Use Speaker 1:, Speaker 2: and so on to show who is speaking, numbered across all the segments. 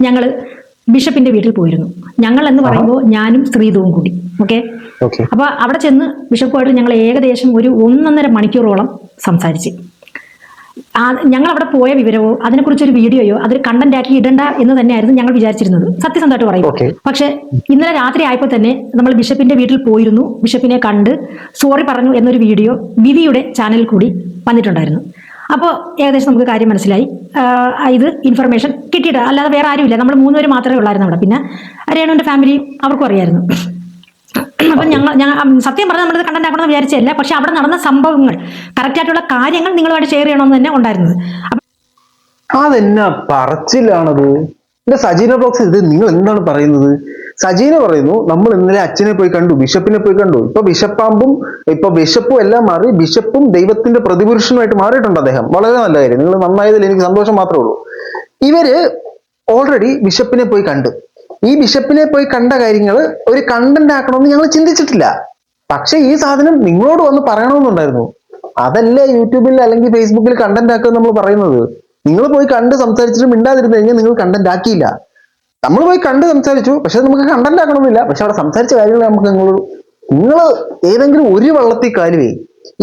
Speaker 1: ഞങ്ങൾ ബിഷപ്പിന്റെ വീട്ടിൽ പോയിരുന്നു. ഞങ്ങൾ എന്ന് പറയുമ്പോൾ ഞാനും ശ്രീധുവും കൂടി. ഓക്കെ. അപ്പൊ അവിടെ ചെന്ന് ബിഷപ്പുമായിട്ട് ഞങ്ങൾ ഏകദേശം ഒരു 1.5 മണിക്കൂറോളം സംസാരിച്ച്. ഞങ്ങൾ അവിടെ പോയ വിവരമോ അതിനെക്കുറിച്ചൊരു വീഡിയോയോ അതൊരു കണ്ടന്റ് ആക്കി ഇടണ്ട എന്ന് തന്നെയായിരുന്നു ഞങ്ങൾ വിചാരിച്ചിരുന്നത്, സത്യസന്ധമായിട്ട് പറയുമ്പോൾ. പക്ഷെ ഇന്നലെ രാത്രി ആയപ്പോൾ തന്നെ നമ്മൾ ബിഷപ്പിന്റെ വീട്ടിൽ പോയിരുന്നു, ബിഷപ്പിനെ കണ്ട് സോറി പറഞ്ഞു എന്നൊരു വീഡിയോ വിവിയുടെ ചാനലിൽ കൂടി വന്നിട്ടുണ്ടായിരുന്നു. അപ്പോൾ ഏകദേശം നമുക്ക് കാര്യം മനസ്സിലായി. ഇത് ഇൻഫർമേഷൻ കിട്ടിയിട്ട് അല്ലാതെ വേറെ ആരുമില്ല, നമ്മൾ 3 പേര് മാത്രമേ ഉള്ളായിരുന്നു അവിടെ. പിന്നെ രേണുവിന്റെ ഫാമിലി അവർക്കും അറിയായിരുന്നു. അപ്പം ഞങ്ങൾ സത്യം പറഞ്ഞാൽ നമ്മളിത് കണ്ടന്റ് ആക്കണമെന്ന് വിചാരിച്ചല്ല, പക്ഷെ അവിടെ നടന്ന സംഭവങ്ങൾ കറക്റ്റ് ആയിട്ടുള്ള കാര്യങ്ങൾ നിങ്ങളുമായിട്ട് ഷെയർ ചെയ്യണമെന്ന് തന്നെ ഉണ്ടായിരുന്നത്.
Speaker 2: അതെന്നാ പറച്ചിലാണത്? എന്റെ സജീന ബ്ലോഗ്സ്, ഇത് നിങ്ങൾ എന്താണ് പറയുന്നത്? സജീന പറയുന്നു നമ്മൾ ഇന്നലെ അച്ഛനെ പോയി കണ്ടു, ബിഷപ്പിനെ പോയി കണ്ടു. ഇപ്പൊ ബിഷപ്പും എല്ലാം മാറി, ബിഷപ്പും ദൈവത്തിന്റെ പ്രതിപുരുഷനുമായിട്ട് മാറിയിട്ടുണ്ട് അദ്ദേഹം. വളരെ നല്ല കാര്യം, നിങ്ങൾ നന്നായതിൽ എനിക്ക് സന്തോഷം മാത്രമേ ഉള്ളൂ. ഇവര് ഓൾറെഡി ബിഷപ്പിനെ പോയി കണ്ടു. ഈ ബിഷപ്പിനെ പോയി കണ്ട കാര്യങ്ങൾ ഒരു കണ്ടന്റ് ആക്കണമെന്ന് ഞങ്ങൾ ചിന്തിച്ചിട്ടില്ല. പക്ഷെ ഈ സാധനം നിങ്ങളോട് വന്ന് പറയണമെന്നുണ്ടായിരുന്നു. അതല്ലേ യൂട്യൂബിൽ അല്ലെങ്കിൽ ഫേസ്ബുക്കിൽ കണ്ടന്റ് ആക്കുക നമ്മൾ പറയുന്നത്. നിങ്ങൾ പോയി കണ്ട് സംസാരിച്ചിട്ട് മിണ്ടാതിരുന്നു കഴിഞ്ഞാൽ നിങ്ങൾ കണ്ടന്റ് ആക്കിയില്ല. നമ്മൾ പോയി കണ്ട് സംസാരിച്ചു, പക്ഷെ നമുക്ക് കണ്ടന്റ് ആക്കണമെന്നില്ല. പക്ഷെ അവിടെ സംസാരിച്ച കാര്യങ്ങൾ നമുക്ക് നിങ്ങൾ ഏതെങ്കിലും ഒരു വള്ളത്തിൽ കാലുവേ.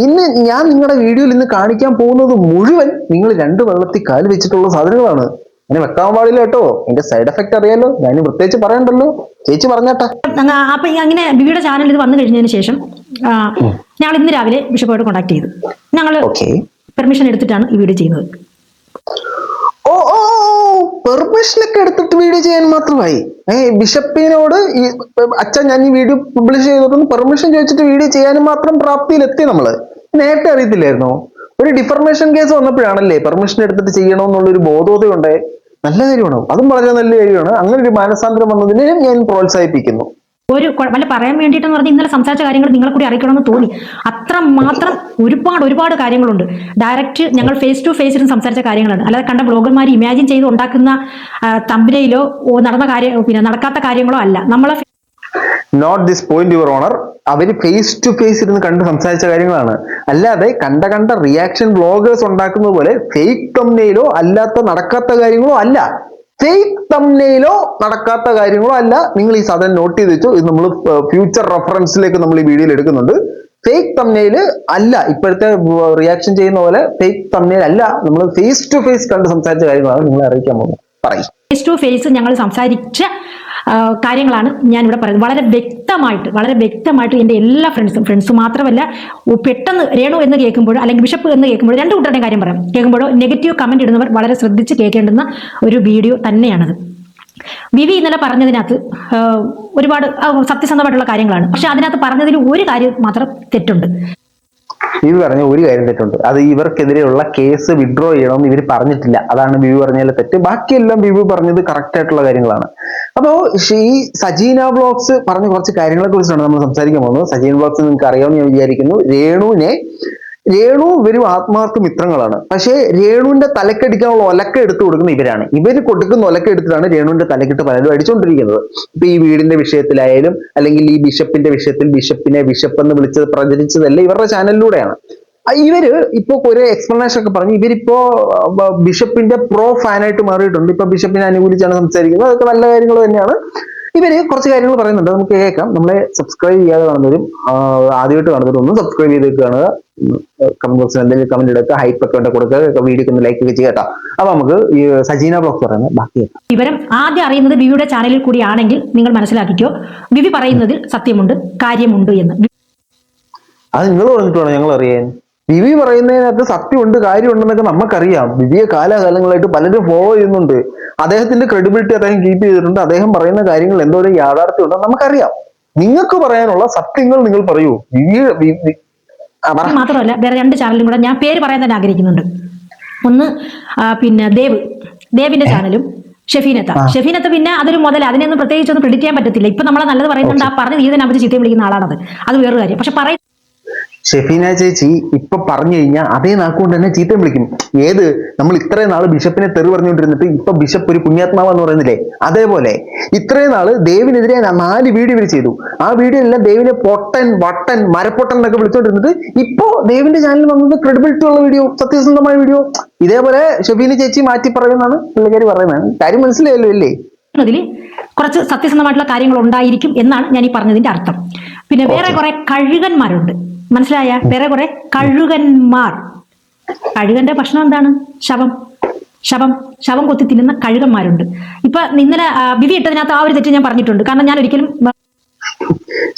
Speaker 2: ഇന്ന് ഞാൻ നിങ്ങളുടെ വീഡിയോയിൽ ഇന്ന് കാണിക്കാൻ പോകുന്നത് മുഴുവൻ നിങ്ങൾ 2 വള്ളത്തിൽ കാല് വെച്ചിട്ടുള്ള സാധനങ്ങളാണ്. അങ്ങനെ വെക്കാൻ പാടില്ല കേട്ടോ. എന്റെ സൈഡ് എഫക്ട് അറിയാലോ, ഞാൻ പ്രത്യേകിച്ച് പറയണ്ടല്ലോ. ചേച്ചി പറഞ്ഞാട്ടെ.
Speaker 1: അപ്പൊ അങ്ങനെ ബിബിയുടെ ചാനൽ ഇത് വന്നു കഴിഞ്ഞതിന് ശേഷം ഞങ്ങൾ ഇന്ന് രാവിലെ ബിഷപ്പുമായിട്ട് കോൺടാക്ട് ചെയ്തു. ഞങ്ങൾ പെർമിഷൻ എടുത്തിട്ടാണ് ഈ വീഡിയോ ചെയ്യുന്നത്.
Speaker 2: പെർമിഷൻ ഒക്കെ എടുത്തിട്ട് വീഡിയോ ചെയ്യാൻ മാത്രമായി. ബിഷപ്പിനോട് അച്ഛൻ ഞാൻ ഈ വീഡിയോ പബ്ലിഷ് ചെയ്തിട്ടൊന്ന് പെർമിഷൻ ചോദിച്ചിട്ട് വീഡിയോ ചെയ്യാനും മാത്രം പ്രാപ്തിയിലെത്തി. നമ്മള് നേരത്തെ അറിയത്തില്ലായിരുന്നോ? ഒരു ഡിഫർമേഷൻ കേസ് വന്നപ്പോഴാണല്ലേ പെർമിഷൻ എടുത്തിട്ട് ചെയ്യണമെന്നുള്ളൊരു ബോധോദയം. നല്ല കാര്യമാണ്, അതും വളരെ നല്ല കാര്യമാണ്. അങ്ങനെ ഒരു മാനസാന്തരം വന്നതിനെ ഞാൻ പ്രോത്സാഹിപ്പിക്കുന്നു.
Speaker 1: വല്ല പറയാൻ വേണ്ടിയിട്ടെന്ന് പറഞ്ഞാൽ ഇന്നലെ സംസാരിച്ച കാര്യങ്ങൾ നിങ്ങളെ കൂടി അറിയിക്കണമെന്ന് തോന്നി. അത്ര മാത്രം ഒരുപാട് കാര്യങ്ങളുണ്ട്. ഡയറക്റ്റ് ഞങ്ങൾ ഫേസ് ടു ഫേസ് ഇരുന്ന് സംസാരിച്ച കാര്യങ്ങളാണ്. അല്ലാതെ കണ്ട ബ്ലോഗർമാർ ഇമാജിൻ ചെയ്ത് ഉണ്ടാക്കുന്ന തമ്പനയിലോ നടക്കാത്ത കാര്യങ്ങളോ അല്ല. നമ്മളെ
Speaker 2: note this point your honour, അവര് ഫേസ് ടു ഫേസ് ഇരുന്ന് കണ്ട് സംസാരിച്ച കാര്യങ്ങളാണ്. അല്ലാതെ കണ്ട റിയാക്ഷൻ വ്ളോഗേഴ്സ് ഉണ്ടാക്കുന്നത് പോലെ ഫേക്ക് തംബ്നെയിലോ അല്ലാത്ത നടക്കാത്ത കാര്യങ്ങളോ അല്ല. ഫേക്ക് തംബ്നെയിലോ നടക്കാത്ത കാര്യങ്ങളോ അല്ല. നിങ്ങൾ ഈ സാധനം നോട്ട് ചെയ്ത് വെച്ചു. ഇത് നമ്മൾ ഫ്യൂച്ചർ റെഫറൻസിലേക്ക് നമ്മൾ ഈ വീഡിയോയിൽ എടുക്കുന്നുണ്ട്. ഫേക്ക് തംബ്നെയില് അല്ല, ഇപ്പോഴത്തെ റിയാക്ഷൻ ചെയ്യുന്ന പോലെ ഫേക്ക് തംബ്നെയിൽ അല്ല. നമ്മൾ ഫേസ് ടു ഫേസ് കണ്ട് സംസാരിച്ച കാര്യങ്ങളാണ് നിങ്ങളെ അറിയിക്കാൻ പോകുന്നത്. പറയും
Speaker 1: ഫേസ് ടു ഫേസ് ഞങ്ങൾ സംസാരിച്ച കാര്യങ്ങളാണ് ഞാൻ ഇവിടെ പറയുന്നത്. വളരെ വ്യക്തമായിട്ട് എൻ്റെ എല്ലാ ഫ്രണ്ട്സും മാത്രമല്ല, പെട്ടെന്ന് രേണു എന്ന് കേൾക്കുമ്പോൾ അല്ലെങ്കിൽ ബിഷപ്പ് എന്ന് കേൾക്കുമ്പോൾ 2 കൂട്ടരുടെയും കാര്യം പറയാം. കേൾക്കുമ്പോഴോ നെഗറ്റീവ് കമന്റ് ഇടുന്നവർ വളരെ ശ്രദ്ധിച്ച് കേൾക്കേണ്ടുന്ന ഒരു വീഡിയോ തന്നെയാണത്. വിവി ഇന്നലെ പറഞ്ഞതിനകത്ത് ഒരുപാട് സത്യസന്ധമായിട്ടുള്ള കാര്യങ്ങളാണ്. പക്ഷെ അതിനകത്ത് പറഞ്ഞതിൽ ഒരു കാര്യം മാത്രം തെറ്റുണ്ട്.
Speaker 2: ബിബി പറഞ്ഞ ഒരു കാര്യം തെറ്റുണ്ട്. അത് ഇവർക്കെതിരെയുള്ള കേസ് വിഡ്രോ ചെയ്യണമെന്ന് ഇവർ പറഞ്ഞിട്ടില്ല. അതാണ് ബിബി പറഞ്ഞതിലെ തെറ്റ്. ബാക്കിയെല്ലാം ബിബി പറഞ്ഞത് കറക്റ്റ് ആയിട്ടുള്ള കാര്യങ്ങളാണ്. അപ്പോ ഈ സജീന വ്ളോഗ്സ് പറഞ്ഞ കുറച്ച് കാര്യങ്ങളെ കുറിച്ചാണ് നമ്മൾ സംസാരിക്കാൻ പോകുന്നത്. സജീന വ്ളോഗ്സ് നിങ്ങൾക്ക് അറിയാമെന്ന് ഞാൻ വിചാരിക്കുന്നു. രേണു ഇവരും ആത്മാർത്ഥ മിത്രങ്ങളാണ്. പക്ഷേ രേണുവിന്റെ തലക്കടിക്കാനുള്ള ഒലക്ക എടുത്തു കൊടുക്കുന്ന ഇവരാണ്. ഇവര് കൊടുക്കുന്ന ഒലക്ക എടുത്തിട്ടാണ് രേണുവിന്റെ തലക്കിട്ട് പലരും അടിച്ചുകൊണ്ടിരിക്കുന്നത്. ഇപ്പൊ ഈ വീടിന്റെ വിഷയത്തിലായാലും അല്ലെങ്കിൽ ഈ ബിഷപ്പിന്റെ വിഷയത്തിൽ ബിഷപ്പിനെ ബിഷപ്പെന്ന് വിളിച്ചത് പ്രചരിച്ചതല്ല ഇവരുടെ ചാനലിലൂടെയാണ്. ഇവര് ഇപ്പൊ ഒരു എക്സ്പ്ലനേഷൻ ഒക്കെ പറഞ്ഞു. ഇവരിപ്പോ ബിഷപ്പിന്റെ പ്രോ ഫാനായിട്ട് മാറിയിട്ടുണ്ട്. ഇപ്പൊ ബിഷപ്പിനെ അനുകൂലിച്ചാണ് സംസാരിക്കുന്നത്. അതൊക്കെ നല്ല കാര്യങ്ങൾ തന്നെയാണ്. ഇവര് കുറച്ച് കാര്യങ്ങൾ പറയുന്നുണ്ട്, നമുക്ക് കേൾക്കാം. നമ്മളെ സബ്സ്ക്രൈബ് ചെയ്യാതെ കാണുന്നവരും ആദ്യമായിട്ട് കാണുന്നവരും ഒന്ന് സബ്സ്ക്രൈബ് ചെയ്ത് കാണുക. കമന്റ് ബോക്സിൽ എന്തെങ്കിലും കമന്റ് എടുക്കുക, ഹൈപ്പ് ഒക്കെ കൊടുക്കുക, വീഡിയോക്ക് ഒന്ന് ലൈക്ക് ഒക്കെ ചെയ്യാം. അപ്പൊ നമുക്ക് ഈ സജീന ബ്ലോഗ്സ് പറയുന്നത് ബാക്കി
Speaker 1: വിവരം ആദ്യം അറിയുന്നത് വിവിയുടെ ചാനലിൽ കൂടിയാണെങ്കിൽ നിങ്ങൾ മനസ്സിലാക്കിക്കോ, വിവി പറയുന്നതിൽ സത്യമുണ്ട്, കാര്യമുണ്ട് എന്ന്.
Speaker 2: അത് നിങ്ങൾ പറഞ്ഞിട്ട് വേണം ഞങ്ങൾ അറിയാൻ. വിവി പറയുന്നതിനകത്ത് സത്യമുണ്ട്, കാര്യമുണ്ടെന്നൊക്കെ നമുക്കറിയാം. വിവിയെ കാലാകാലങ്ങളായിട്ട് പലരും ഫോളോ ചെയ്യുന്നുണ്ട്. അദ്ദേഹത്തിന്റെ ക്രെഡിബിലിറ്റി അദ്ദേഹം കീപ്പ് ചെയ്തിട്ടുണ്ട്. അദ്ദേഹം പറയുന്ന കാര്യങ്ങൾ എന്തോരം യാഥാർത്ഥ്യം ഉണ്ടെന്ന് നമുക്കറിയാം. നിങ്ങൾക്ക് പറയാനുള്ള സത്യങ്ങൾ നിങ്ങൾ പറയൂ.
Speaker 1: മാത്രമല്ല വേറെ 2 ചാനലും കൂടെ ഞാൻ പേര് പറയാൻ തന്നെ ആഗ്രഹിക്കുന്നുണ്ട്. ഒന്ന് ദേവിന്റെ ചാനലും ഷെഫീനത്ത പിന്നെ അതൊരു മുതൽ, അതിനൊന്നും പ്രത്യേകിച്ച് ഒന്നും പ്രെഡിക്റ്റ് ചെയ്യാൻ പറ്റത്തില്ല. ഇപ്പൊ നമ്മളെ നല്ലത് പറയുന്നുണ്ട്, ആ പറഞ്ഞ രീതിയിൽ അവർ ചീത്തയും വിളിക്കുന്ന ആളാണത്. അത് വേറൊരു കാര്യം. പക്ഷെ
Speaker 2: ഷെഫീന ചേച്ചി ഇപ്പൊ പറഞ്ഞു കഴിഞ്ഞാൽ അതേ നാക്കുകൊണ്ട് തന്നെ ചീത്തയും വിളിക്കും. ഏത് നമ്മൾ ഇത്രയും നാള് ബിഷപ്പിനെ തെറി പറഞ്ഞുകൊണ്ടിരുന്നിട്ട് ഇപ്പൊ ബിഷപ്പ് ഒരു പുണ്യാത്മാവെന്ന് പറയുന്നില്ലേ, അതേപോലെ ഇത്രയും നാള് ദേവിനെതിരെ 4 വീഡിയോ ഇവർ ചെയ്തു. ആ വീഡിയോ എല്ലാം ദേവിനെ പൊട്ടൻ വട്ടൻ മരപ്പൊട്ടൻ എന്നൊക്കെ വിളിച്ചോണ്ടിരുന്നിട്ട് ഇപ്പോ ദേവിന്റെ ചാനലിൽ വന്നത് ക്രെഡിബിലിറ്റി ഉള്ള വീഡിയോ, സത്യസന്ധമായ വീഡിയോ. ഇതേപോലെ ഷെഫീന ചേച്ചി മാറ്റി പറയുന്നതാണ് പുള്ളിക്കാരി പറയുന്നത്. കാര്യം മനസ്സിലായല്ലോ അല്ലേ?
Speaker 1: അതിൽ കുറച്ച് സത്യസന്ധമായിട്ടുള്ള കാര്യങ്ങൾ ഉണ്ടായിരിക്കും എന്നാണ് ഞാൻ ഈ പറഞ്ഞതിന്റെ അർത്ഥം. പിന്നെ വേറെ കുറെ കഴുകന്മാരുണ്ട്, മനസ്സിലായ? വേറെ കുറെ കഴുകന്മാർ. കഴുകന്റെ ഭക്ഷണം എന്താണ്? ശവം. ശവം ശവം കൊത്തി തിന്നുന്ന കഴുകന്മാരുണ്ട്. ഇപ്പൊ ഇന്നലെ ബിവി ഇട്ടതിനകത്ത് ആ ഒരു തെറ്റ് ഞാൻ പറഞ്ഞിട്ടുണ്ട്. കാരണം ഞാൻ ഒരിക്കലും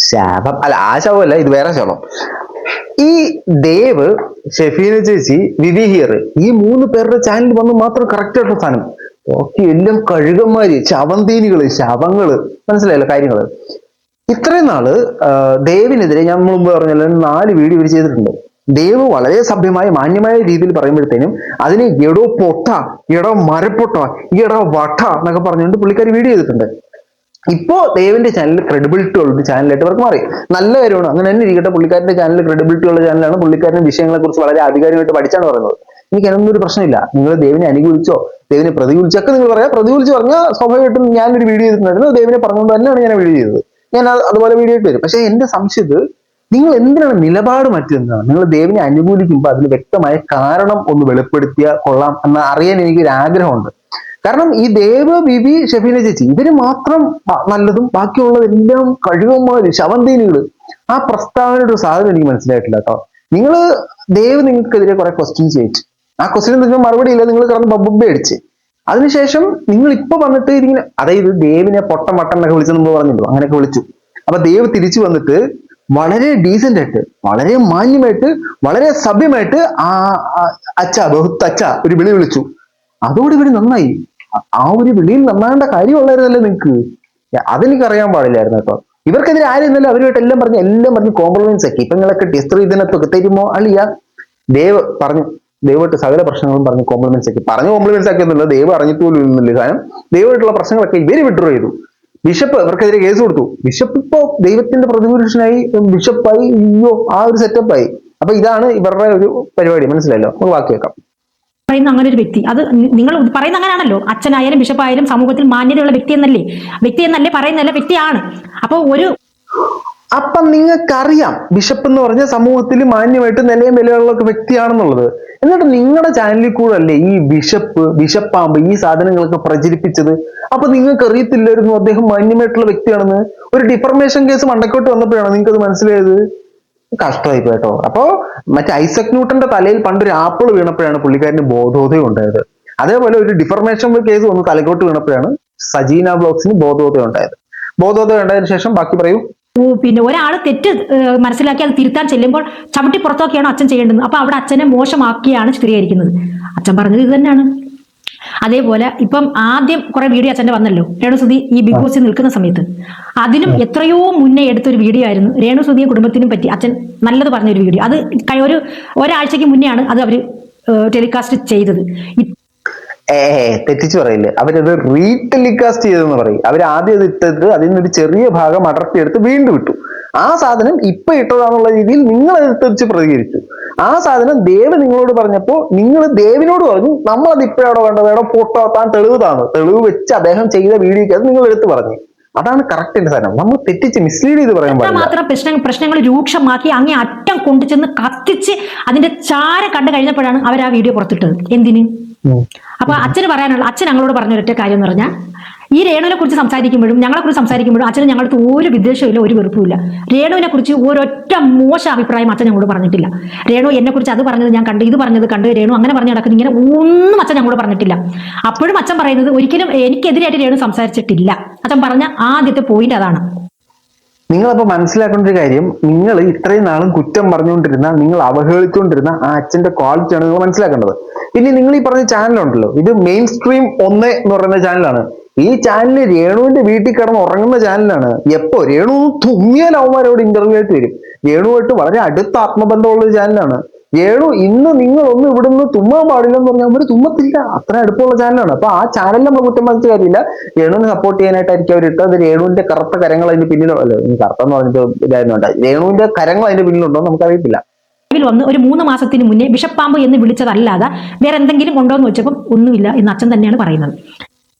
Speaker 2: ശവം അല്ല, ആ ശവമല്ല, ഇത് വേറെ ശവം. ഈ ദേവ്, ഷെഫീന ചേച്ചി, വിവി ഹിയർ, ഈ 3 പേരുടെ ചാനൽ വന്ന് മാത്രം കറക്റ്റ് ആയിട്ടുള്ള സാധനം. ഓക്കെ, എല്ലാം കഴുകന്മാര്, ശവന്തീനികള്, ശവങ്ങള്, മനസ്സിലായല്ലോ കാര്യങ്ങള്. ഇത്രയും നാള് ദേവിനെതിരെ ഞാൻ മുമ്പ് പറഞ്ഞല്ലോ 4 വീഡിയോ ഇവർ ചെയ്തിട്ടുണ്ട്. ദേവ് വളരെ സഭ്യമായ മാന്യമായ രീതിയിൽ പറയുമ്പോഴത്തേനും അതിന് എടോ പൊട്ട, എടോ മരപ്പൊട്ട, എടോ വട്ട എന്നൊക്കെ പറഞ്ഞുകൊണ്ട് പുള്ളിക്കാരി വീഡിയോ ചെയ്തിട്ടുണ്ട്. ഇപ്പോ ദേവിന്റെ ചാനൽ ക്രെഡിബിലിറ്റി ഉള്ള ചാനലായിട്ട് അവർക്ക് മാറി. നല്ല കാര്യമാണ്, അങ്ങനെ തന്നെ ഇരിക്കട്ടെ. പുള്ളിക്കാരന്റെ ചാനൽ ക്രെഡിബിലിറ്റി ഉള്ള ചാനലാണ്. പുള്ളിക്കാരന്റെ വിഷയങ്ങളെ കുറിച്ച് വളരെ ആധികാരികമായിട്ട് പഠിച്ചാണ് പറയുന്നത്. എനിക്ക് അതിനൊന്നും ഒരു പ്രശ്നമില്ല. നിങ്ങൾ ദേവിനെ അനുകൂലിച്ചോ ദേവിനെ പ്രതികൂലിച്ചൊക്കെ നിങ്ങൾ പറയാം. പ്രതികൂലിച്ച് പറഞ്ഞാൽ സ്വാഭാവികമായിട്ടും ഞാനൊരു വീഡിയോ ചെയ്തിട്ടുണ്ടായിരുന്നു. ദേവിനെ പറഞ്ഞുകൊണ്ട് തന്നെയാണ് ഞാൻ വീഡിയോ ചെയ്തത്. ഞാൻ അതുപോലെ വീഡിയോ ഇട്ട് വരും. പക്ഷെ എന്റെ സംശയത്ത് നിങ്ങൾ എന്തിനാണ് നിലപാട് മാറ്റുന്നത്? നിങ്ങൾ ദേവിനെ അനുകൂലിക്കുമ്പോൾ അതിന് വ്യക്തമായ കാരണം ഒന്ന് വെളിപ്പെടുത്തിയാൽ കൊള്ളാം എന്ന് അറിയാൻ എനിക്കൊരു ആഗ്രഹമുണ്ട്. കാരണം ഈ ദേവ്, ബിബി, ഷെഫീന ചേച്ചി ഇവര് മാത്രം നല്ലതും ബാക്കിയുള്ളതെല്ലാം കഴുകന്മാര്, ശവന്തീനികള്. ആ പ്രസ്താവനയുടെ ഒരു സാധനം എനിക്ക് മനസ്സിലായിട്ടില്ല കേട്ടോ. ദേവ് നിങ്ങൾക്കെതിരെ കുറെ ക്വസ്റ്റ്യൻസ് ചോദിച്ചു. ആ ക്വസ്റ്റ്യൻ നിങ്ങൾ മറുപടി ഇല്ല, നിങ്ങൾ കിടന്ന് ബബ്ബ അടിച്ച്. അതിനുശേഷം നിങ്ങൾ ഇപ്പൊ വന്നിട്ട് ഇതിങ്ങനെ, അതായത് ദേവിനെ പൊട്ടം വട്ടം എന്നൊക്കെ വിളിച്ചെന്ന് പറഞ്ഞല്ലോ, അങ്ങനെയൊക്കെ വിളിച്ചു. അപ്പൊ ദേവ് തിരിച്ചു വന്നിട്ട് വളരെ ഡീസന്റ് ആയിട്ട്, വളരെ മാന്യമായിട്ട്, വളരെ സഭ്യമായിട്ട് അച്ഛ ബഹുത്ത് അച്ഛ ഒരു വിളി വിളിച്ചു. അതോടെ ഇവര് നന്നായി. ആ ഒരു വിളിയിൽ നന്നാകേണ്ട കാര്യമുള്ളായിരുന്നല്ലേ നിങ്ങക്ക്? അതെനിക്ക് അറിയാൻ പാടില്ലായിരുന്നു കേട്ടോ. ഇവർക്കെതിരെ ആരും ഇന്നലെ അവരുമായിട്ട് എല്ലാം പറഞ്ഞ് കോംപ്രമൈസ് ആക്കി. ഇപ്പൊ നിങ്ങളൊക്കെ ടെസ്റ്റർ ഇതിനകത്തൊക്കെ തരുമോ അളിയ? ദൈവമായിട്ട് സകല പ്രശ്നങ്ങളും പറഞ്ഞ് കോംപ്ലിമെന്റ്സ് ആക്കി. കോംപ്ലിമെന്റ്സ് ആക്കിയൊന്നുമില്ല, ദൈവം അറിഞ്ഞിട്ട് പോലും ഇല്ല. കാരണം ദൈവമായിട്ടുള്ള പ്രശ്നങ്ങളൊക്കെ ഇവര് വിഡ്രോ ചെയ്തു. ബിഷപ്പ് ഇവർക്കെതിരെ കേസ് കൊടുത്തു. ബിഷപ്പ് ഇപ്പോ ദൈവത്തിന്റെ പ്രതിപുരുഷനായി, ബിഷപ്പായി, ആ ഒരു സെറ്റപ്പായി. അപ്പൊ ഇതാണ് ഇവരുടെ ഒരു പരിപാടി. മനസ്സിലായല്ലോ? നമുക്ക് ബാക്കി വെക്കാം.
Speaker 1: പറയുന്ന അങ്ങനെ ഒരു വ്യക്തി, അത് നിങ്ങൾ പറയുന്ന അങ്ങനെയാണല്ലോ. അച്ഛനായാലും ബിഷപ്പായാലും സമൂഹത്തിൽ മാന്യതയുള്ള വ്യക്തി എന്നല്ലേ പറയുന്നതല്ല, വ്യക്തിയാണ്.
Speaker 2: അപ്പൊ നിങ്ങൾക്കറിയാം ബിഷപ്പ് എന്ന് പറഞ്ഞ സമൂഹത്തിൽ മാന്യമായിട്ട് നിലയും വിലയുള്ള വ്യക്തിയാണെന്നുള്ളത്. എന്നിട്ട് നിങ്ങളുടെ ചാനലിൽ കൂടെ അല്ലേ ഈ ബിഷപ്പാമ്പ് ഈ സാധനങ്ങളൊക്കെ പ്രചരിപ്പിച്ചത്? അപ്പൊ നിങ്ങൾക്ക് അറിയത്തില്ലായിരുന്നു അദ്ദേഹം മാന്യമായിട്ടുള്ള വ്യക്തിയാണെന്ന്? ഒരു ഡിഫർമേഷൻ കേസ് മണ്ടക്കോട്ട് വന്നപ്പോഴാണ് നിങ്ങൾക്ക് അത് മനസ്സിലായത്. കഷ്ടമായി കേട്ടോ. അപ്പോ മറ്റേ ഐസക് ന്യൂട്ടന്റെ തലയിൽ പണ്ടൊരു ആപ്പിൾ വീണപ്പോഴാണ് പുള്ളിക്കാരന് ബോധോദയം ഉണ്ടായത്. അതേപോലെ ഒരു ഡിഫർമേഷൻ കേസ് വന്ന് തലക്കോട്ട് വീണപ്പോഴാണ് സജീന ബ്ലോഗ്സിന് ബോധോദയം ഉണ്ടായത്. ബോധോദയം ഉണ്ടായതിനു ശേഷം ബാക്കി പറയൂ.
Speaker 1: പിന്നെ ഒരാൾ തെറ്റ് മനസ്സിലാക്കി അത് തിരുത്താൻ ചെല്ലുമ്പോൾ ചവിട്ടി പുറത്താക്കിയാണ് അച്ഛൻ ചെയ്യേണ്ടത്. അപ്പൊ അവിടെ അച്ഛനെ മോശമാക്കിയാണ് ചിത്രീകരിക്കുന്നത്. അച്ഛൻ പറഞ്ഞത് ഇത് തന്നെയാണ്. അതേപോലെ ഇപ്പം ആദ്യം കുറെ വീഡിയോ അച്ഛൻ്റെ വന്നല്ലോ, രേണുസുതി ഈ ബിഗ് ബോസിൽ നിൽക്കുന്ന സമയത്ത്. അതിനും എത്രയോ മുന്നേ എടുത്തൊരു വീഡിയോ ആയിരുന്നു രേണുസുതിയും കുടുംബത്തിനും പറ്റി അച്ഛൻ നല്ലത് പറഞ്ഞൊരു വീഡിയോ. അത് ഒരാഴ്ചക്ക് മുന്നെയാണ് അത് അവര് ടെലികാസ്റ്റ് ചെയ്തത്.
Speaker 2: തെറ്റിച്ച് പറയില്ലേ, അവരത് റീടെലികാസ്റ്റ് ചെയ്തെന്ന് പറയും. അവർ ആദ്യം അത് ഇട്ടത് അതിൽ നിന്നൊരു ചെറിയ ഭാഗം അടർത്തിയെടുത്ത് വീണ്ടും ഇട്ടു. ആ സാധനം ഇപ്പൊ ഇട്ടതാന്നുള്ള രീതിയിൽ നിങ്ങൾ അതിനെക്കുറിച്ച് പ്രതികരിച്ചു. ആ സാധനം ദേവ് നിങ്ങളോട് പറഞ്ഞപ്പോ നിങ്ങൾ ദേവിനോട് പറഞ്ഞു നമ്മളത് ഇപ്പോഴാണോ വേണ്ടത്, വേണോ ഫോട്ടോ താൻ തെളിവ് വെച്ച് അദ്ദേഹം ചെയ്ത വീഡിയോക്ക് അത് നിങ്ങൾ എടുത്ത് പറഞ്ഞു. അതാണ് കറക്റ്റ് സാധനം. നമ്മൾ തെറ്റിച്ച് മിസ്ലീഡ് ചെയ്ത് പറയാൻ പാടില്ല.
Speaker 1: മാത്രം പ്രശ്നങ്ങൾ രൂക്ഷമാക്കി അങ്ങേ അറ്റം കൊണ്ടുചെന്ന് കത്തിച്ച് അതിന്റെ ചാര കണ്ടു കഴിഞ്ഞപ്പോഴാണ് അവർ ആ വീഡിയോ പുറത്തിട്ടത്. എന്തിന്? അപ്പൊ അച്ഛന് പറയാനുള്ള, അച്ഛൻ ഞങ്ങളോട് പറഞ്ഞ ഒരൊറ്റ കാര്യം എന്ന് പറഞ്ഞാൽ, ഈ രേണുവിനെ കുറിച്ച് സംസാരിക്കുമ്പോഴും ഞങ്ങളെ കുറിച്ച് സംസാരിക്കുമ്പോഴും അച്ഛന് ഞങ്ങളുടെ ഒരു വിദ്വേഷമില്ല, ഒരു വെറുപ്പുമില്ല. രേണുവിനെ കുറിച്ച് ഒരൊറ്റ മോശം അഭിപ്രായം അച്ഛൻ ഞങ്ങളോട് പറഞ്ഞിട്ടില്ല. രേണു എന്നെ കുറിച്ച് അത് പറഞ്ഞത് ഞാൻ കണ്ടു, ഇത് പറഞ്ഞത് കണ്ടു, രേണു അങ്ങനെ പറഞ്ഞു നടക്കുന്നു, ഇങ്ങനെ ഒന്നും അച്ഛൻ ഞങ്ങളോട് പറഞ്ഞിട്ടില്ല. അപ്പോഴും അച്ഛൻ പറയുന്നത് ഒരിക്കലും എനിക്കെതിരായിട്ട് രേണു സംസാരിച്ചിട്ടില്ല. അച്ഛൻ പറഞ്ഞ ആദ്യത്തെ പോയിന്റ് അതാണ്.
Speaker 2: നിങ്ങളപ്പോ മനസ്സിലാക്കേണ്ട ഒരു കാര്യം, നിങ്ങൾ ഇത്രയും നാളും കുറ്റം പറഞ്ഞുകൊണ്ടിരുന്ന, നിങ്ങൾ അവഹേളിച്ചുകൊണ്ടിരുന്ന ആ അച്ഛന്റെ ക്വാളിറ്റിയാണ് നിങ്ങൾ മനസ്സിലാക്കേണ്ടത്. പിന്നെ നിങ്ങൾ ഈ പറഞ്ഞ ചാനലുണ്ടല്ലോ, ഇത് മെയിൻ സ്ട്രീം 1 എന്ന് പറയുന്ന ചാനലാണ്. ഈ ചാനല് രേണുവിന്റെ വീട്ടിൽ കിടന്ന് ഉറങ്ങുന്ന ചാനലാണ്. എപ്പോ രേണു തുമ്മിയാൽ അവന്മാരോട് ഇന്റർവ്യൂ ആയിട്ട് വരും. രേണുവായിട്ട് വളരെ അടുത്ത ആത്മബന്ധമുള്ള ഒരു ചാനലാണ്. രേണു ഇന്ന് നിങ്ങളൊന്നും ഇവിടുന്ന് തുമ്മാൻ പാടില്ലെന്ന് പറഞ്ഞാൽ അവര് തുമ്മത്തില്ല, അത്ര അടുപ്പമുള്ള ചാനലാണ്. അപ്പൊ ആ ചാനലിൽ നമ്മൾ കുറ്റം പറഞ്ഞ കാര്യമില്ല. രേണുവിനെ സപ്പോർട്ട് ചെയ്യാനായിട്ടായിരിക്കും അവരിട്ട്. അത് രേണുവിന്റെ കറുത്ത കരങ്ങൾ അതിന്റെ പിന്നിലോ, അല്ല കറുത്തെന്ന് പറഞ്ഞിട്ട് ഇതായിരുന്നു ഉണ്ടായി, രേണുവിന്റെ കരങ്ങൾ അതിന്റെ പിന്നിലുണ്ടോ നമുക്കറിയത്തില്ല.
Speaker 1: വന്ന് ഒരു 3 മാസത്തിന് മുന്നേ ബിഷപ്പാമ്പ് എന്ന് വിളിച്ചതല്ലാതെ വേറെ എന്തെങ്കിലും ഉണ്ടോ എന്ന് വെച്ചപ്പോൾ ഒന്നുമില്ല എന്ന് അച്ഛൻ തന്നെയാണ് പറയുന്നത്.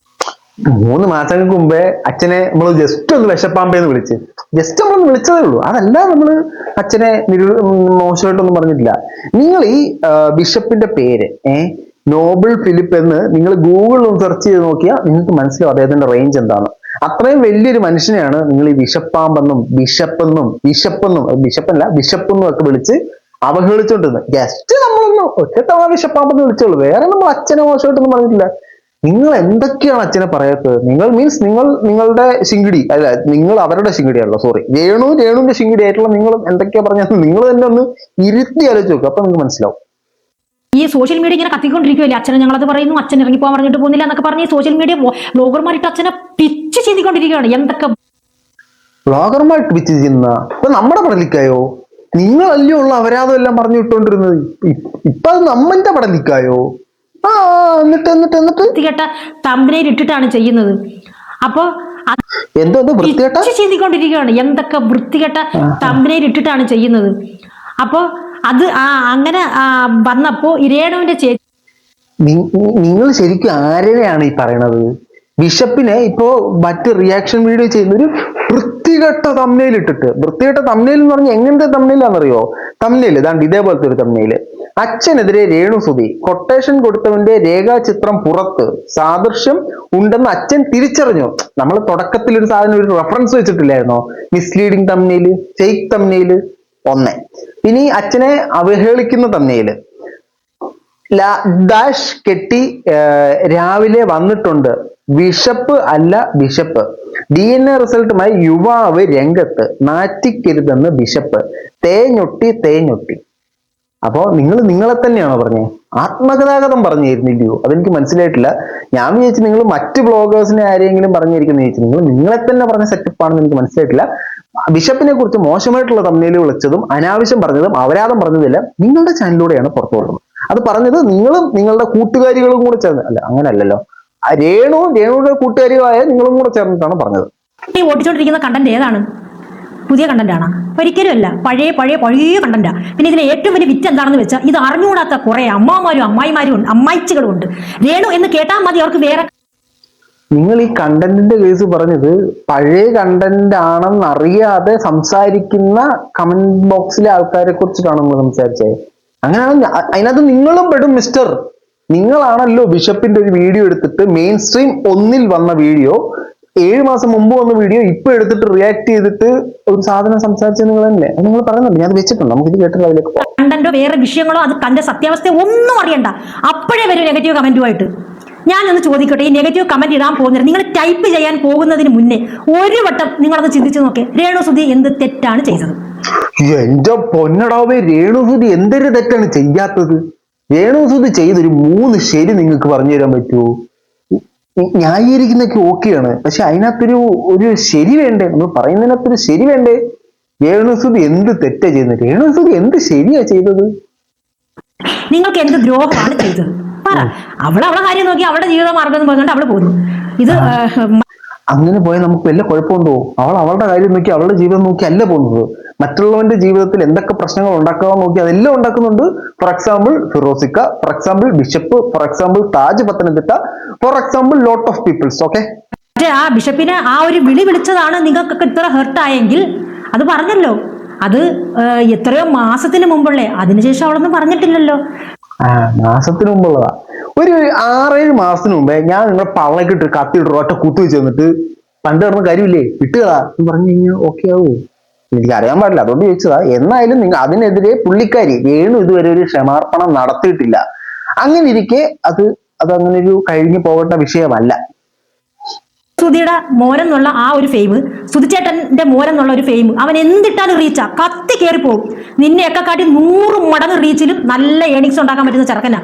Speaker 2: 3 മാസങ്ങൾക്ക് മുമ്പേ അച്ഛനെ നമ്മൾ ജസ്റ്റ് ഒന്ന് വിഷപ്പാമ്പേന്ന് വിളിച്ച്, ജസ്റ്റ് നമ്മളൊന്ന് വിളിച്ചതേ ഉള്ളൂ. അതല്ല നമ്മള് അച്ഛനെ മോശമായിട്ടൊന്നും പറഞ്ഞിട്ടില്ല. നിങ്ങൾ ഈ ബിഷപ്പിന്റെ പേര് നോബിൾ ഫിലിപ്പ് എന്ന് നിങ്ങൾ ഗൂഗിളിൽ ഒന്ന് സെർച്ച് ചെയ്ത് നോക്കിയാൽ നിങ്ങൾക്ക് മനസ്സിലാവും അദ്ദേഹത്തിന്റെ റേഞ്ച് എന്താണ്. അത്രയും വലിയൊരു മനുഷ്യനെയാണ് നിങ്ങൾ ഈ വിഷപ്പാമ്പെന്നും ബിഷപ്പെന്നും ബിഷപ്പെന്നും ഒക്കെ വിളിച്ച് അവഹേളിച്ചോണ്ടിരുന്നത്. ജസ്റ്റ് നമ്മളൊന്നും ഒറ്റത്തവണ വിഷപ്പാമ്പെന്ന് വിളിച്ചോളൂ, വേറെ നമ്മൾ അച്ഛനെ മോശമായിട്ടൊന്നും പറഞ്ഞിട്ടില്ല. നിങ്ങൾ എന്തൊക്കെയാണ് അച്ഛനെ പറയാത്തത്? നിങ്ങൾ മീൻസ് നിങ്ങളുടെ ശിങ്കിടി അല്ല, നിങ്ങൾ അവരുടെ ശിങ്കിടിയാണല്ലോ, സോറി, രേണുവിന്റെ ശിങ്കിടി ആയിട്ടുള്ള നിങ്ങൾ എന്തൊക്കെയാ പറഞ്ഞത് നിങ്ങൾ തന്നെ ഒന്ന് ഇരുത്തി ആലോചിച്ച് നോക്കുക, അപ്പൊ നിങ്ങൾക്ക് മനസ്സിലാവും.
Speaker 1: ഈ സോഷ്യൽ മീഡിയ ഇങ്ങനെ കത്തിക്കൊണ്ടിരിക്കുമല്ലേ, അച്ഛനെ ഞങ്ങളത് പറയുന്നു, അച്ഛൻ ഇറങ്ങിപ്പോകാൻ പറഞ്ഞിട്ട് പോകുന്നില്ല എന്നൊക്കെ പറഞ്ഞ് ഈ സോഷ്യൽ മീഡിയ ബ്ലോഗർമാരിട്ട് അച്ഛനെ പിച്ച് ചെയ്തുകൊണ്ടിരിക്കുകയാണ്. എന്തൊക്കെ
Speaker 2: ബ്ലോഗർമാർ പിച്ച് ചെയ്യുന്ന ഇപ്പൊ നമ്മുടെ പടലിക്കായോ? നിങ്ങളല്ലേ ഉള്ള അപരാധം എല്ലാം പറഞ്ഞു വിട്ടോണ്ടിരുന്നത്, ഇപ്പൊ അത് നമ്മന്റെ പടലിക്കായോ? എന്നിട്ട്
Speaker 1: വൃത്തികെട്ട തമ്പനയിൽ ഇട്ടിട്ടാണ് ചെയ്യുന്നത്. അപ്പൊ ചെയ്തുകൊണ്ടിരിക്കുകയാണ്. എന്തൊക്കെ വൃത്തികെട്ട തമ്പനയിൽ ഇട്ടിട്ടാണ് ചെയ്യുന്നത്. അപ്പൊ അത് അങ്ങനെ വന്നപ്പോ രേണുവിന്റെ ചേച്ചി,
Speaker 2: നിങ്ങൾ ശരിക്കും ആരെയാണ് ഈ പറയണത്? ബിഷപ്പിനെ ഇപ്പോ മറ്റ് റിയാക്ഷൻ വീഡിയോ ചെയ്യുന്ന ഒരു വൃത്തികെട്ട തമ്മിൽ ഇട്ടിട്ട്, വൃത്തികെട്ട തമ്മിൽ എന്ന് പറഞ്ഞാൽ എങ്ങനത്തെ തമ്മിലാണെന്നറിയോ? തമ്മിൽ ഇതാണ്ട് ഇതേപോലത്തെ ഒരു തമ്മില്, അച്ഛനെതിരെ രേണുസുതി, കൊട്ടേഷൻ കൊടുത്തവന്റെ രേഖാചിത്രം പുറത്ത്, സാദൃശ്യം ഉണ്ടെന്ന് അച്ഛൻ തിരിച്ചറിഞ്ഞു. നമ്മൾ തുടക്കത്തിൽ ഒരു സാധനം ഒരു റെഫറൻസ് വെച്ചിട്ടില്ലായിരുന്നോ? മിസ്ലീഡിങ് തമ്മില്, ഫേക്ക് തമ്മില് ഒന്ന്. ഇനി അച്ഛനെ അവഹേളിക്കുന്ന തമ്മില്, ഡാഷ് കെട്ടി രാവിലെ വന്നിട്ടുണ്ട്, ബിഷപ്പ് അല്ല ബിഷപ്പ്, DNA റിസൾട്ടുമായി യുവാവ് രംഗത്ത്, നാറ്റിക്കരുതെന്ന് ബിഷപ്പ്, തേഞ്ഞൊട്ടി. അപ്പോ നിങ്ങളെ തന്നെയാണോ പറഞ്ഞേ? ആത്മകഥാഗതം പറഞ്ഞിരുന്നില്ലയോ? അതെനിക്ക് മനസ്സിലായിട്ടില്ല. ഞാൻ വിചാരിച്ചു നിങ്ങൾ മറ്റ് ബ്ലോഗേഴ്സിനെ ആരെങ്കിലും പറഞ്ഞിരിക്കുന്ന ചോദിച്ചു. നിങ്ങളെ തന്നെ പറഞ്ഞ സെറ്റപ്പ് ആണെന്ന് എനിക്ക് മനസ്സിലായിട്ടില്ല. ബിഷപ്പിനെ കുറിച്ച് മോശമായിട്ടുള്ള തമ്മിൽ വിളിച്ചതും അനാവശ്യം പറഞ്ഞതും അപരാധം പറഞ്ഞതെല്ലാം നിങ്ങളുടെ ചാനലിലൂടെയാണ് പുറത്തു വരുന്നത്. അത് പറഞ്ഞത് നിങ്ങളും നിങ്ങളുടെ കൂട്ടുകാരികളും കൂടെ ചേർന്ന്, അല്ല അങ്ങനല്ലല്ലോ, രേണുവിന്റെ കൂട്ടുകാരികളായ നിങ്ങളും കൂടെ ചേർന്നിട്ടാണ് പറഞ്ഞത്.
Speaker 1: ഈ ഓടിച്ചോണ്ടിരിക്കുന്ന കണ്ടന്റ് ഏതാണ്? പുതിയ കണ്ടന്റ് ആണ്? ഒരിക്കലും അല്ല, പഴയ കണ്ടന്റാ. പിന്നെ ഇതിന് ഏറ്റവും വലിയ വിറ്റ് എന്താണെന്ന് വെച്ചാൽ ഇത് അറിഞ്ഞുകൂടാത്ത കുറെ അമ്മമാരും അമ്മായിമാരും അമ്മായിച്ചുകളും ഉണ്ട്. രേണു എന്ന് കേട്ടാൽ മതി അവർക്ക് വേറെ.
Speaker 2: നിങ്ങൾ ഈ കണ്ടന്റിന്റെ കേസ് പറഞ്ഞത് പഴയ കണ്ടന്റ് ആണെന്ന് അറിയാതെ സംസാരിക്കുന്ന കമന്റ് ബോക്സിലെ ആൾക്കാരെ കുറിച്ചിട്ടാണ് നമ്മൾ സംസാരിച്ചത്. അങ്ങനെയാണ് അതിനകത്ത് നിങ്ങളും പെടും മിസ്റ്റർ. നിങ്ങളാണല്ലോ ബിഷപ്പിന്റെ ഒരു വീഡിയോ എടുത്തിട്ട് മെയിൻ സ്ട്രീം 1 വന്ന വീഡിയോ, 7 മാസം മുമ്പ് വന്ന വീഡിയോ ഇപ്പൊ എടുത്തിട്ട് റിയാക്ട് ചെയ്തിട്ട് ഒരു സാധനം സംസാരിച്ചത് നിങ്ങൾ തന്നെ. അത് നിങ്ങൾ പറയുന്നുണ്ട്, ഞാൻ വെച്ചിട്ടുണ്ട്, നമുക്ക് ഇത് കേട്ടിട്ട് അതിലേക്ക്
Speaker 1: കണ്ടന്റോ വേറെ വിഷയങ്ങളോ അത് കണ്ട സത്യാവസ്ഥ ഒന്നും അറിയണ്ട, അപ്പോഴേ വരും നെഗറ്റീവ് കമന്റുമായിട്ട്. ഞാനൊന്ന് ചോദിക്കട്ടെ, ഈ നെഗറ്റീവ് കമന്റ് ഇടാൻ പോകുന്നത് നിങ്ങൾ ടൈപ്പ് ചെയ്യാൻ പോകുന്നതിന് മുന്നേ ഒരു വട്ടം നിങ്ങളൊന്ന് ചിന്തിച്ചു നോക്കേ, രേണുസുതി എന്ത് തെറ്റാണ് ചെയ്തത്?
Speaker 2: എന്റെ പൊന്നടാവേ, രേണുസുതി എന്തൊരു തെറ്റാണ് ചെയ്യാത്തത്? രേണുസുതി ചെയ്തൊരു 3 ശരി നിങ്ങൾക്ക് പറഞ്ഞു തരാൻ പറ്റുമോ? ന്യായീകരിക്കുന്നൊക്കെ ഓക്കെയാണ്, പക്ഷെ അതിനകത്തൊരു ശരി വേണ്ടേ? നമ്മൾ പറയുന്നതിനകത്തൊരു ശരി വേണ്ടേ? രേണുസുതി എന്ത് തെറ്റാ ചെയ്യുന്നത്? രേണുസുതി എന്ത് ശരിയാ ചെയ്തത്?
Speaker 1: നിങ്ങൾക്ക് എന്ത് ദ്രോഹമാണ് ചെയ്തത്? പറ. അവളെ കാര്യം നോക്കി അവളുടെ ജീവിത മാർഗം പറഞ്ഞുകൊണ്ട് അവള് പോകുന്നു. ഇത്
Speaker 2: അങ്ങനെ പോയാൽ നമുക്ക് വല്ല കുഴപ്പമുണ്ടോ? അവളുടെ കാര്യം നോക്കി അവളുടെ ജീവിതം നോക്കി അല്ല പോകുന്നത്. മറ്റുള്ളവന്റെ ജീവിതത്തിൽ എന്തൊക്കെ പ്രശ്നങ്ങൾ ഉണ്ടാക്കാൻ നോക്കി അതെല്ലാം ഉണ്ടാക്കുന്നുണ്ട്. ഫോർ എക്സാമ്പിൾ ഫിറോസിക്ക, for example bishop, for example Taj Pathanamthitta, for example lot of peoples. Okay,
Speaker 1: ആ ബിഷപ്പിനെ ആ ഒരു വിളിച്ചതാണ് നിങ്ങൾക്കൊക്കെ ഇത്ര ഹെർട്ടായെങ്കിൽ അത് പറഞ്ഞല്ലോ. അത് എത്രയോ മാസത്തിന് മുമ്പുള്ളേ, അതിനുശേഷം അവളൊന്നും പറഞ്ഞിട്ടില്ലല്ലോ.
Speaker 2: മാസത്തിന് മുമ്പുള്ളതാ. ഒരു 6-7 മാസത്തിന് മുമ്പേ ഞാൻ നിങ്ങളെ പള്ളക്കിട്ട് കത്തിയിട്ട് ഒറ്റ കുത്തു വെച്ച് തന്നിട്ട് പണ്ട് പറഞ്ഞ കാര്യമില്ലേ വിട്ടുകളാ എന്ന് പറഞ്ഞു കഴിഞ്ഞാൽ ഓക്കെ ആവോ? എനിക്ക് അറിയാൻ പാടില്ല, അതുകൊണ്ട് ചോദിച്ചതാ. എന്നായാലും നിങ്ങൾ അതിനെതിരെ പുള്ളിക്കാരി രേണു ഇതുവരെ ഒരു ക്ഷമാർപ്പണം നടത്തിയിട്ടില്ല. അങ്ങനെ ഇരിക്കെ അതങ്ങനെ ഒരു കഴിഞ്ഞു പോകേണ്ട വിഷയമല്ല.
Speaker 1: സുധിയുടെ മോനെന്നുള്ള ആ ഒരു ഫെയിം, സുധിച്ചേട്ടന്റെ മോനെന്നുള്ള ഒരു ഫെയിം അവൻ എന്തിട്ടാലും റീച്ചാ, കത്തി കയറി പോകും. നിന്നെയൊക്കെ കാട്ടി 100 മടങ്ങ് റീച്ചിലും നല്ല ഏണിങ്സ് ഉണ്ടാക്കാൻ പറ്റുന്ന ചെറുക്കനാ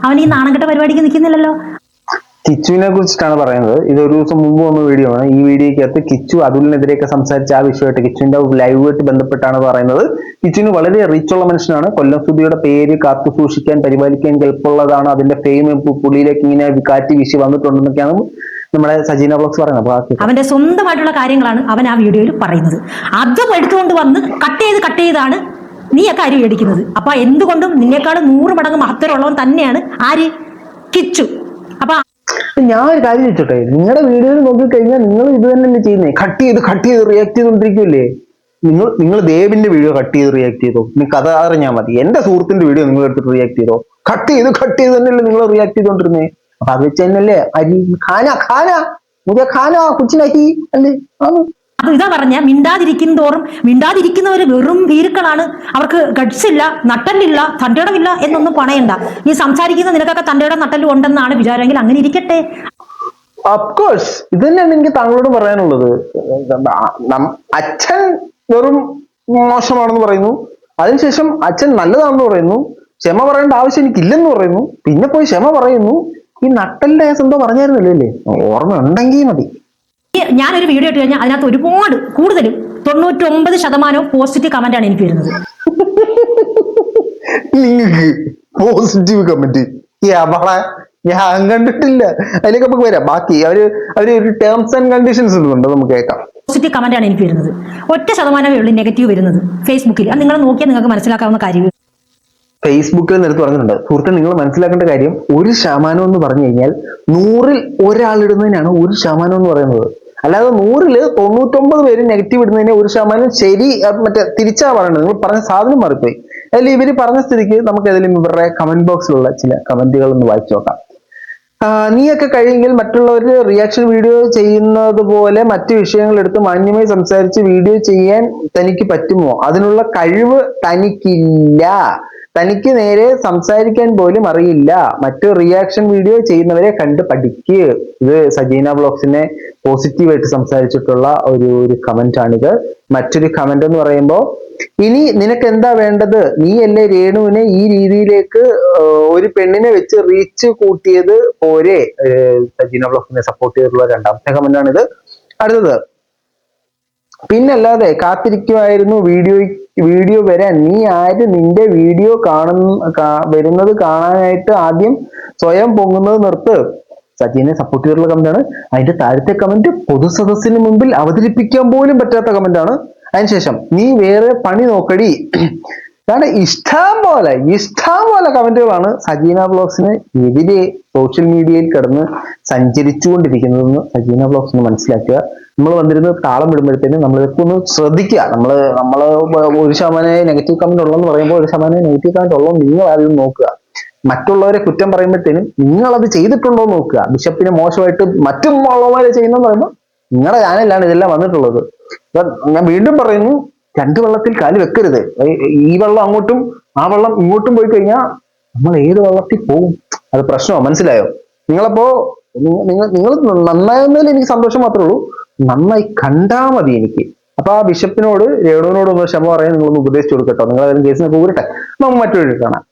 Speaker 1: അവൻ. ഈ നാണംകെട്ട പരിപാടിക്ക് നിൽക്കുന്നില്ലല്ലോ.
Speaker 2: കിച്ചുവിനെ കുറിച്ചിട്ടാണ് പറയുന്നത്. ഇത് ഒരു ദിവസം മുമ്പ് വന്ന വീഡിയോ ആണ്. ഈ വീഡിയോക്കകത്ത് കിച്ചു അതുലിനെതിരെയൊക്കെ സംസാരിച്ച ആ വിഷയമായിട്ട് കിച്ചുവിന്റെ ലൈവായിട്ട് ബന്ധപ്പെട്ടാണ് പറയുന്നത്. കിച്ചുവിന് വളരെ റീച്ചുള്ള മനുഷ്യനാണ്. കൊല്ലം സുധിയുടെ പേര് കാത്തു സൂക്ഷിക്കാൻ പരിപാലിക്കാൻ കെൽപ്പുള്ളതാണ്. അതിന്റെ ഫെയിം പുള്ളിയിലേക്ക് ഇങ്ങനെ കാറ്റി വീശി വന്നിട്ടുണ്ടെന്നൊക്കെയാണ് നമ്മുടെ സജീന ബ്ലോഗ്സ് പറയുന്നത്.
Speaker 1: അവന്റെ സ്വന്തമായിട്ടുള്ള കാര്യങ്ങളാണ് അവൻ ആ വീഡിയോയിൽ പറയുന്നത്. അതും എടുത്തുകൊണ്ട് വന്ന് കട്ട് ചെയ്താണ് നീ ആ കാര്യം മേടിക്കുന്നത്. അപ്പൊ എന്തുകൊണ്ടും നിന്നേക്കാളും 100 മടങ്ങ് മഹത്തരമുള്ളവൻ തന്നെയാണ് ആര്? കിച്ചു. അപ്പൊ
Speaker 2: ഞാൻ ഒരു കാര്യം ചോദിച്ചോട്ടെ, നിങ്ങളുടെ വീഡിയോയിൽ നോക്കിക്കഴിഞ്ഞാൽ നിങ്ങൾ ഇത് തന്നെയല്ലേ ചെയ്യുന്നേ? കട്ട് ചെയ്ത് റിയാക്ട് ചെയ്തോണ്ടിരിക്കുമല്ലേ? നിങ്ങൾ ദേവിന്റെ വീഡിയോ കട്ട് ചെയ്ത് റിയാക്ട് ചെയ്തോ? നിങ്ങൾക്ക് അത് അറിഞ്ഞാൽ മതി. എന്റെ സുഹൃത്തിന്റെ വീഡിയോ നിങ്ങൾ എടുത്തിട്ട് റിയാക്ട് ചെയ്തോ? കട്ട് ചെയ്ത് തന്നെയല്ലേ നിങ്ങൾ റിയാക്ട് ചെയ്തോണ്ടിരുന്നേ. അപ്പൊ അത് വെച്ച് തന്നെയല്ലേ അരി ഖാന മുझे खाना कुछ नहीं അല്ലേ?
Speaker 1: അത് ഇതാ പറഞ്ഞ മിണ്ടാതിരിക്കും തോറും മിണ്ടാതിരിക്കുന്നവര് വെറും ഭീരുക്കളാണ്, അവർക്ക് ഗഡ്സ് ഇല്ല, നട്ടല്ലില്ല, തന്റേടമില്ല എന്നൊന്നും പണയണ്ട. ഈ സംസാരിക്കുന്ന നിനക്കൊക്കെ തന്റേടം നട്ടല്ലും ഉണ്ടെന്നാണ് വിചാരമെങ്കിൽ അങ്ങനെ ഇരിക്കട്ടെ.
Speaker 2: അഫ്കോഴ്സ് ഇത് തന്നെയാണ് എനിക്ക് താങ്കളോട് പറയാനുള്ളത്. അച്ഛൻ വെറും മോശമാണെന്ന് പറയുന്നു, അതിനുശേഷം അച്ഛൻ നല്ലതാണെന്ന് പറയുന്നു, ക്ഷമ പറയേണ്ട ആവശ്യം എനിക്കില്ലെന്ന് പറയുന്നു, പിന്നെ പോയി ക്ഷമ പറയുന്നു. ഈ നട്ടലിന്റെ കേസ് എന്തോ പറഞ്ഞായിരുന്നല്ലോ അല്ലേ? ഓർമ്മ ഉണ്ടെങ്കിൽ മതി.
Speaker 1: ഞാനൊരു വീഡിയോ ഇട്ട് കഴിഞ്ഞാൽ അതിനകത്ത് ഒരുപാട് കൂടുതലും 99% പോസിറ്റീവ് കമന്റ് ആണ് എനിക്ക് വരുന്നത്.
Speaker 2: നിങ്ങൾക്ക് പോസിറ്റീവ് കമന്റ് ഞാൻ കണ്ടിട്ടില്ല. അതിലേക്ക് നമുക്ക് വരാം. ബാക്കി അവര് ഒരു ടേംസ് ആൻഡ് കണ്ടീഷൻസ് ഇടുന്നുണ്ട്, നമുക്ക് കേൾക്കാം.
Speaker 1: പോസിറ്റീവ് കമന്റ് ആണ് എനിക്ക് വരുന്നത്. 1% ഉള്ളൂ നെഗറ്റീവ് വരുന്നത് ഫേസ്ബുക്കിൽ. അത് നിങ്ങൾ നോക്കിയാൽ നിങ്ങൾക്ക് മനസ്സിലാക്കാവുന്ന കാര്യം.
Speaker 2: ഫേസ്ബുക്കിൽ നേരത്തെ പറഞ്ഞിട്ടുണ്ട്. സുഹൃത്തെ, നിങ്ങൾ മനസ്സിലാക്കേണ്ട കാര്യം, 1% എന്ന് പറഞ്ഞു കഴിഞ്ഞാൽ 100-ൽ ഒരാളിടുന്നതിനാണ് 1% എന്ന് പറയുന്നത്. അല്ലാതെ 100-ൽ 99 പേര് നെഗറ്റീവ് ഇടുന്നതിന് 1% ശരി മറ്റേ തിരിച്ചാ പറയുന്നത്. നിങ്ങൾ പറഞ്ഞ സാധനം മാറിപ്പോയി. അതിൽ ഇവര് പറഞ്ഞ സ്ഥിതിക്ക് നമുക്ക് ഏതെങ്കിലും ഇവരുടെ കമന്റ് ബോക്സിലുള്ള ചില കമന്റുകൾ ഒന്ന് വായിച്ചു നോക്കാം. നീയൊക്കെ കഴിയെങ്കിൽ മറ്റുള്ളവര് റിയാക്ഷൻ വീഡിയോ ചെയ്യുന്നത് പോലെ മറ്റു വിഷയങ്ങൾ എടുത്ത് മാന്യമായി സംസാരിച്ച് വീഡിയോ ചെയ്യാൻ തനിക്ക് പറ്റുമോ? അതിനുള്ള കഴിവ് തനിക്കില്ല. തനിക്ക് നേരെ സംസാരിക്കാൻ പോലും അറിയില്ല. മറ്റു റിയാക്ഷൻ വീഡിയോ ചെയ്യുന്നവരെ കണ്ട് പഠിക്ക്. ഇത് സജീന വ്ലോഗ്സിനെ പോസിറ്റീവായിട്ട് സംസാരിച്ചിട്ടുള്ള ഒരു കമന്റ് ആണിത്. മറ്റൊരു കമന്റ് എന്ന് പറയുമ്പോൾ, ഇനി നിനക്ക് എന്താ വേണ്ടത്? നീയല്ലേ രേണുവിനെ ഈ രീതിയിലേക്ക് ഒരു പെണ്ണിനെ വെച്ച് റീച്ച് കൂട്ടിയത് പോരെ? സജീന വ്ലോഗ്സിനെ സപ്പോർട്ട് ചെയ്തിട്ടുള്ള രണ്ടാമത്തെ കമന്റ് ആണിത്. അടുത്തത്, പിന്നല്ലാതെ കാത്തിരിക്കുമായിരുന്നു വീഡിയോ വരാൻ. നീ ആര്? നിന്റെ വീഡിയോ വരുന്നത് കാണാനായിട്ട് ആദ്യം സ്വയം പൊങ്ങുന്നത് നിർത്ത്. സജീനെ സപ്പോർട്ട് ചെയ്തിട്ടുള്ള കമന്റ് ആണ്. അതിന്റെ താഴത്തെ കമന്റ് പൊതുസദസ്സിന് മുമ്പിൽ അവതരിപ്പിക്കാൻ പോലും പറ്റാത്ത കമന്റ് ആണ്. അതിനുശേഷം, നീ വേറെ പണി നോക്കടി. കാരണം ഇഷ്ടം പോലെ കമന്റുകളാണ് സജീന വ്ലോഗ്സിന് എതിരെ സോഷ്യൽ മീഡിയയിൽ കിടന്ന് സഞ്ചരിച്ചുകൊണ്ടിരിക്കുന്നതെന്ന് സജീന വ്ലോഗ്സിന് മനസ്സിലാക്കുക. നമ്മൾ വന്നിരുന്ന് താളം വിടുമ്പോഴത്തേനും നമ്മൾ ഇതൊക്കെ ഒന്ന് ശ്രദ്ധിക്കുക. നമ്മള് 1% നെഗറ്റീവ് കമന്റ് ഉള്ളതെന്ന് പറയുമ്പോൾ 1% നെഗറ്റീവ് കമന്റ് ഉള്ളോ നിങ്ങൾ ആദ്യം നോക്കുക. മറ്റുള്ളവരെ കുറ്റം പറയുമ്പോഴത്തേനും നിങ്ങൾ അത് ചെയ്തിട്ടുണ്ടോ എന്ന് നോക്കുക. ബിഷപ്പിനെ മോശമായിട്ട് മറ്റും ഉള്ളവരെ ചെയ്യുന്നെന്ന് പറയുമ്പോൾ നിങ്ങളുടെ ചാനലിലാണ് ഇതെല്ലാം വന്നിട്ടുള്ളത്. അപ്പൊ ഞാൻ വീണ്ടും പറയുന്നു, 2 വെള്ളത്തിൽ കാല് വെക്കരുത്. ഈ വെള്ളം അങ്ങോട്ടും ആ വെള്ളം ഇങ്ങോട്ടും പോയി കഴിഞ്ഞാൽ നമ്മൾ ഏത് വെള്ളത്തിൽ പോകും? അത് പ്രശ്നമോ? മനസ്സിലായോ? നിങ്ങളപ്പോ നിങ്ങൾ നന്നാകുന്നതിൽ എനിക്ക് സന്തോഷം മാത്രമേ ഉള്ളൂ. നന്നായി കണ്ടാ മതി എനിക്ക്. അപ്പൊ ആ ബിഷപ്പിനോട് രേണുവിനോട് ഒന്ന് ക്ഷമ പറയാൻ നിങ്ങളൊന്ന് ഉപദേശിച്ചു കൊടുക്കട്ടോ. നിങ്ങൾ ഏതെങ്കിലും കേസിനൊക്കെ ഊരട്ടെ. നമുക്ക് മറ്റൊരു കാണാം.